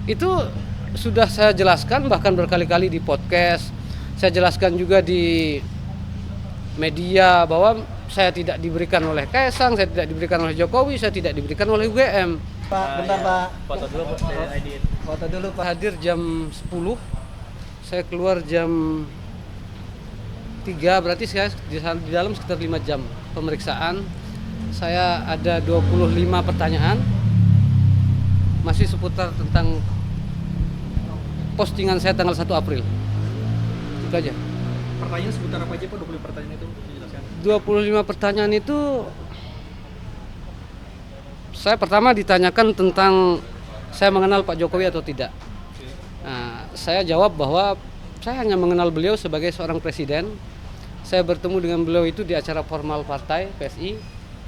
Itu sudah saya jelaskan bahkan berkali-kali di podcast. Saya jelaskan juga di media bahwa saya tidak diberikan oleh Kaisang, saya tidak diberikan oleh Jokowi, saya tidak diberikan oleh UGM. Pak, bentar Pak. Foto dulu dari ID. Foto dulu Pak. Hadir jam 10, saya keluar jam 3, berarti saya di dalam sekitar 5 jam pemeriksaan. Saya ada 25 pertanyaan, masih seputar tentang postingan saya tanggal 1 April. Itu aja. Pertanyaan seputar apa aja Pak? 20 pertanyaan itu dijelaskan. 25 pertanyaan itu saya pertama ditanyakan tentang saya mengenal Pak Jokowi atau tidak. Nah, saya jawab bahwa saya hanya mengenal beliau sebagai seorang presiden. Saya bertemu dengan beliau itu di acara formal partai PSI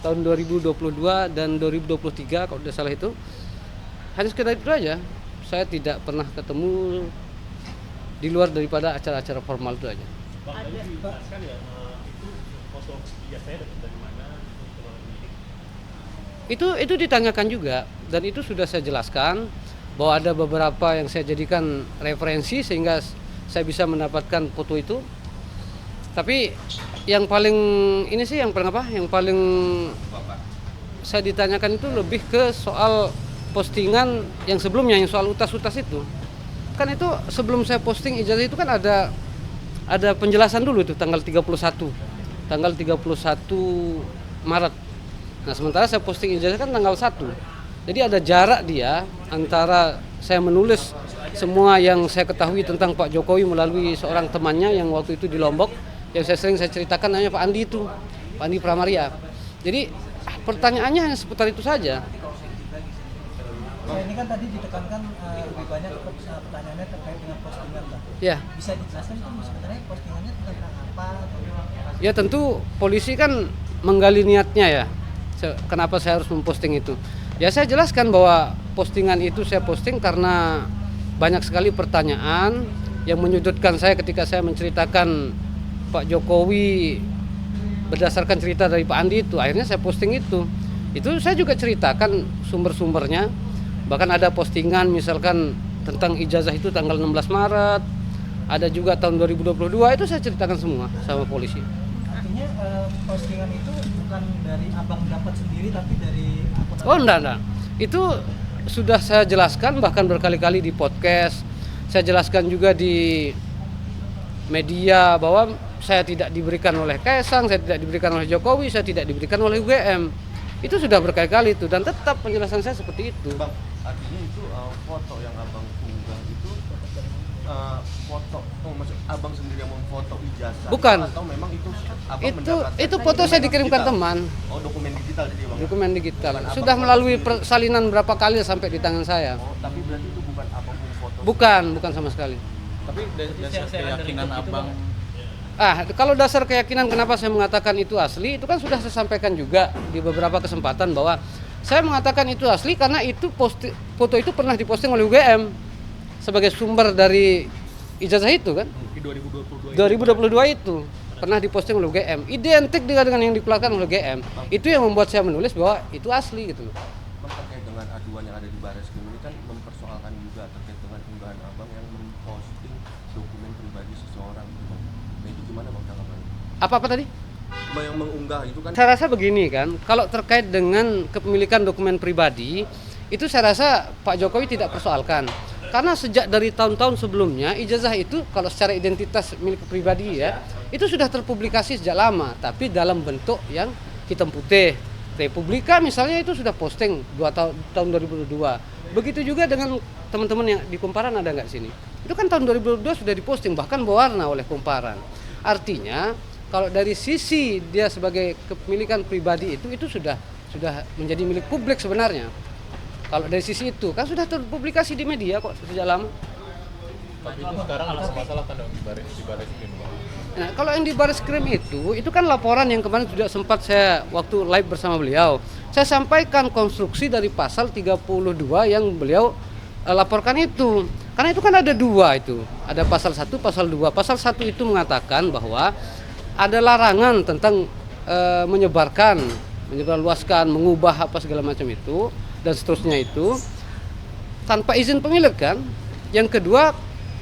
tahun 2022 dan 2023 kalau tidak salah itu. Hanya sekedar itu aja. Saya tidak pernah ketemu di luar daripada acara-acara formal itu aja. Bang, tadi dijelaskan ya, itu foto ijazahnya dari mana? Itu ditanyakan juga dan itu sudah saya jelaskan bahwa ada beberapa yang saya jadikan referensi sehingga saya bisa mendapatkan foto itu. Tapi yang paling ini sih yang paling saya ditanyakan itu lebih ke soal postingan yang sebelumnya, yang soal utas-utas itu. Kan itu sebelum saya posting ijazah itu kan ada penjelasan dulu itu tanggal 31 Maret. Nah, sementara saya posting ijazah kan tanggal 1. Jadi ada jarak dia antara saya menulis semua yang saya ketahui tentang Pak Jokowi melalui seorang temannya yang waktu itu di Lombok, yang saya ceritakan namanya Pak Andi itu, Pak Andi Pramaria. Jadi pertanyaannya hanya seputar itu saja. Nah, ini kan tadi ditekankan lebih banyak pertanyaannya terkait dengan postingan Pak. Ya. Bisa dijelaskan itu sebenarnya postingannya tentang apa? Ya tentu polisi kan menggali niatnya ya. Kenapa saya harus memposting itu? Ya saya jelaskan bahwa postingan itu saya posting karena banyak sekali pertanyaan yang menyudutkan saya ketika saya menceritakan Pak Jokowi berdasarkan cerita dari Pak Andi itu. Akhirnya saya posting itu. Itu saya juga ceritakan sumber-sumbernya. Bahkan ada postingan misalkan tentang ijazah itu tanggal 16 Maret. Ada juga tahun 2022 itu saya ceritakan semua sama polisi. Artinya postingan itu bukan dari abang dapat sendiri tapi dari akun. Oh enggak. Itu sudah saya jelaskan bahkan berkali-kali di podcast. Saya jelaskan juga di media bahwa saya tidak diberikan oleh Kaisang, saya tidak diberikan oleh Jokowi, saya tidak diberikan oleh UGM. Itu sudah berkali-kali itu dan tetap penjelasan saya seperti itu. Bang, artinya itu foto yang abang unggah itu foto, maksud abang sendiri yang memfoto ijazah? Bukan. Atau memang itu abang mendapatkan? Itu foto saya dikirimkan digital? teman. Oh, dokumen digital jadi bang? Dokumen digital. Bukan Sudah abang melalui foto sendiri? persalinan berapa kali sampai di tangan saya. Oh, tapi berarti itu bukan abang memfoto? Bukan sama sekali. Tapi dasar keyakinan abang Kalau dasar keyakinan kenapa saya mengatakan itu asli, itu kan sudah saya sampaikan juga di beberapa kesempatan bahwa saya mengatakan itu asli karena itu foto itu pernah diposting oleh UGM sebagai sumber dari ijazah itu kan. di 2022 2022 itu pernah diposting oleh UGM, identik dengan yang dikeluarkan oleh UGM. Itu yang membuat saya menulis bahwa itu asli gitu loh. Bang, terkait dengan aduan yang ada di Barreskrim ini kan mempersoalkan juga terkait dengan unggahan abang yang memposting dokumen pribadi seseorang. Nah, itu gimana bang tanggapannya? Apa tadi? Yang mengunggah itu kan? Saya rasa begini kan, kalau terkait dengan kepemilikan dokumen pribadi, itu saya rasa Pak Jokowi tidak persoalkan. Karena sejak dari tahun-tahun sebelumnya, ijazah itu kalau secara identitas milik pribadi ya, itu sudah terpublikasi sejak lama, tapi dalam bentuk yang hitam putih. Republika misalnya itu sudah posting tahun 2022. Begitu juga dengan teman-teman yang di Kumparan ada nggak sini? Itu kan tahun 2022 sudah diposting, bahkan berwarna oleh Kumparan. Artinya kalau dari sisi dia sebagai kepemilikan pribadi itu sudah menjadi milik publik sebenarnya. Kalau dari sisi itu kan sudah terpublikasi di media kok sejak lama. Tapi itu sekarang ada masalah kan di Barreskrim. Nah, kalau yang di Barreskrim itu kan laporan yang kemarin sudah sempat saya waktu live bersama beliau. Saya sampaikan konstruksi dari pasal 32 yang beliau laporkan itu. Karena itu kan ada dua itu. Ada pasal 1, pasal 2. Pasal 1 itu mengatakan bahwa ada larangan tentang menyebarluaskan, mengubah apa segala macam itu dan seterusnya itu. tanpa izin pemilik kan. Yang kedua,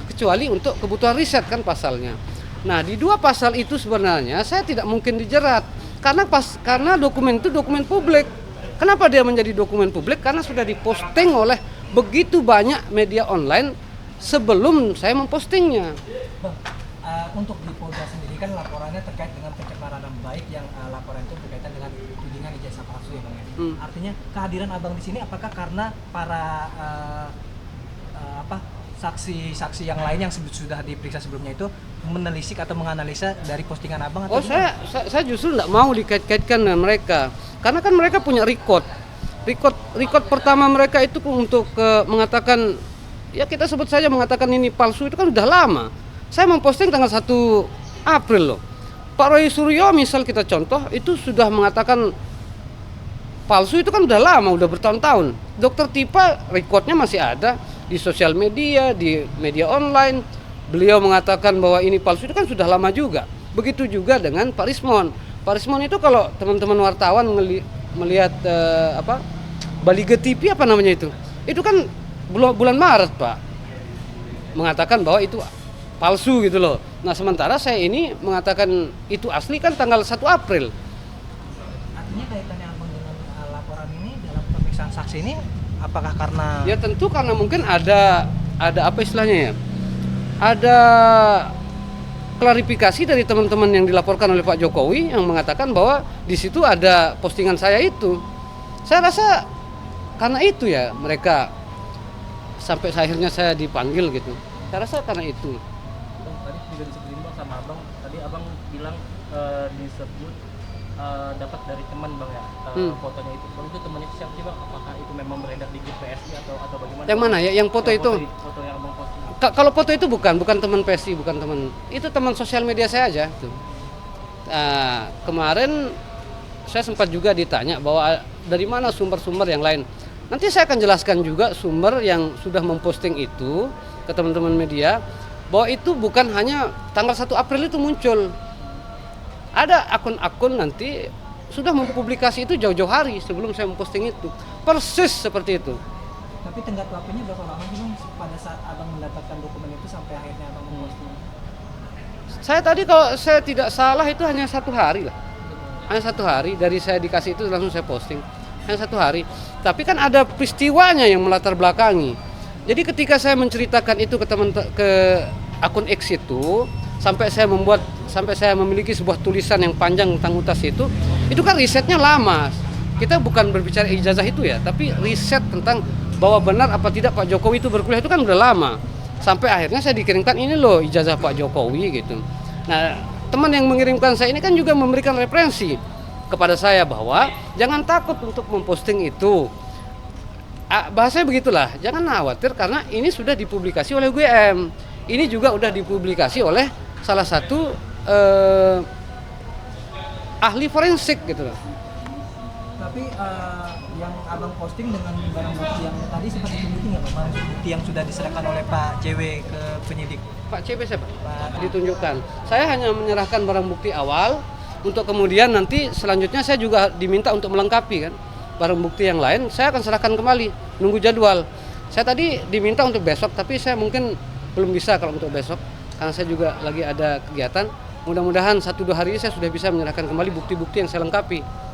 kecuali untuk kebutuhan riset kan pasalnya. Nah, di dua pasal itu sebenarnya saya tidak mungkin dijerat karena dokumen itu dokumen publik. Kenapa dia menjadi dokumen publik? Karena sudah diposting oleh begitu banyak media online sebelum saya mempostingnya. Bang, untuk di Polda sendiri kan laporannya terkait dengan pencemaran nama baik yang laporan itu berkaitan dengan tudingan ijazah palsu ya Bang ya. Artinya kehadiran Abang di sini apakah karena para saksi-saksi yang lain yang sudah diperiksa sebelumnya itu menelisik atau menganalisa dari postingan Abang atau saya justru tidak mau dikait-kaitkan dengan mereka. Karena kan mereka punya record pertama mereka itu untuk mengatakan, ya kita sebut saja mengatakan ini palsu, itu kan udah lama. Saya memposting tanggal 1 April loh. Pak Roy Suryo misal kita contoh, itu sudah mengatakan palsu, itu kan udah lama, udah bertahun-tahun. Dokter Tipa recordnya masih ada di sosial media, di media online. Beliau mengatakan bahwa ini palsu, itu kan sudah lama juga. Begitu juga dengan Pak Rismon. Pak Rismon itu kalau teman-teman wartawan melihat Baliga TV apa namanya itu kan bulan Maret Pak mengatakan bahwa itu palsu gitu loh. Nah sementara saya ini mengatakan itu asli kan tanggal 1 April. Artinya kaitannya Abang dengan laporan ini dalam pemeriksaan saksi ini apakah karena Ya tentu karena mungkin ada apa istilahnya ya, ada klarifikasi dari teman-teman yang dilaporkan oleh Pak Jokowi yang mengatakan bahwa di situ ada postingan saya itu. Saya rasa karena itu ya mereka sampai akhirnya saya dipanggil gitu. Saya rasa karena itu. Bang, tadi juga disebutin Bang sama Abang, tadi Abang bilang disebut dapat dari teman Bang ya, fotonya itu. Bang, itu temannya siapa sih Bang? Apakah itu memang beredar di grup PSI atau bagaimana? Yang mana ya? Yang foto itu? Foto yang Abang posting. Kalau foto itu bukan teman PSI, bukan teman. Itu teman sosial media saya aja tuh. Kemarin saya sempat juga ditanya bahwa dari mana sumber-sumber yang lain. Nanti saya akan jelaskan juga sumber yang sudah memposting itu ke teman-teman media, bahwa itu bukan hanya tanggal 1 April itu muncul. Ada akun-akun nanti sudah mempublikasi itu jauh-jauh hari sebelum saya memposting itu. Persis seperti itu. tapi tenggat waktunya berapa lama sih Bang pada saat Abang mendapatkan dokumen itu sampai akhirnya Abang memposting? Saya tadi kalau saya tidak salah itu hanya 1 hari lah. Hanya 1 hari dari saya dikasih itu langsung saya posting. Hanya 1 hari. Tapi kan ada peristiwanya yang melatar belakangi. Jadi ketika saya menceritakan itu ke akun X itu, sampai saya memiliki sebuah tulisan yang panjang tentang UTAS itu kan risetnya lama. Kita bukan berbicara ijazah itu ya, tapi riset tentang bahwa benar apa tidak Pak Jokowi itu berkuliah itu kan udah lama. Sampai akhirnya saya dikirimkan ini loh ijazah Pak Jokowi gitu. Nah, teman yang mengirimkan saya ini kan juga memberikan referensi kepada saya bahwa jangan takut untuk memposting itu. Bahasanya begitulah, jangan khawatir karena ini sudah dipublikasi oleh UGM. Ini juga udah dipublikasi oleh salah satu ahli forensik gitu loh. Tapi yang Abang posting dengan barang bukti yang tadi sempat ditunjukin nggak Pak? Barang bukti yang sudah diserahkan oleh Pak JW ke penyidik. Pak CB siapa? Pak Ditunjukkan. Saya hanya menyerahkan barang bukti awal untuk kemudian nanti selanjutnya saya juga diminta untuk melengkapi kan. Barang bukti yang lain saya akan serahkan kembali, nunggu jadwal. Saya tadi diminta untuk besok tapi saya mungkin belum bisa kalau untuk besok karena saya juga lagi ada kegiatan. Mudah-mudahan 1-2 hari ini saya sudah bisa menyerahkan kembali bukti-bukti yang saya lengkapi.